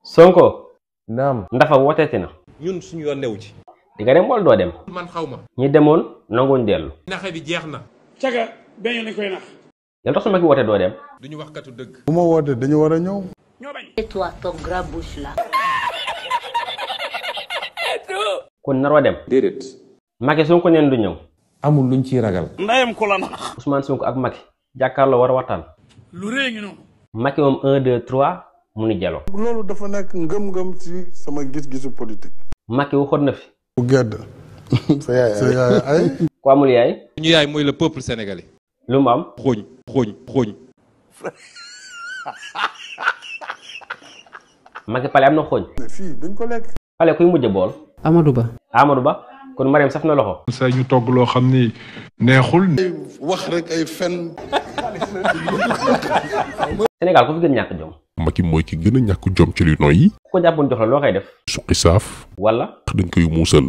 Sonko. naam. Ndafa wooteeti na. ñun suñu yoon newu ci. di nga dem wala doo dem. man xaw ma. ñi demoon nanguñ dellu. naxe bi jeex na. caga benn lañ koy nax. yàlla tax su ma ki wootee doo dem. duñu wax katu dëgg. bu ma wootee dañu war a ñëw. ñoo bañ. Et toi, ton gras bouche là. kon naroo dem. déedéet. Macky Sonko neen du ñëw. amul luñ ciy ragal. ndayam ko la nax. Ousmane Sonko ak Macky jàkkaarloo war a waxtaan. lu rëy ngi noonu. Macky moom 1 2 3 mu ni jalo. loolu dafa nekk ngëm-ngëm ci sama gis-gisu politique. Macky waxoon na fi. bu gedd. sa yaay ay. ku amul yaay. suñu yaay mooy le peuple sénégalais. lu mu am. xooñ. Macky pale am na xooñ. mais fii dañ ko lekk. pale kuy mujj bool. Amadou Ba. Amadou Ba kon Mariam saf na loxo. sa ñu togg loo xam ni neexul. wax rek ay fen. Sénégal ku fi gën ñàkk jom. Macky mooy ki gën a ñàkk jom ci li noy yi. ku ko jàppoon jox la loo koy def. suqi saaf. wala. dañ koy muusal.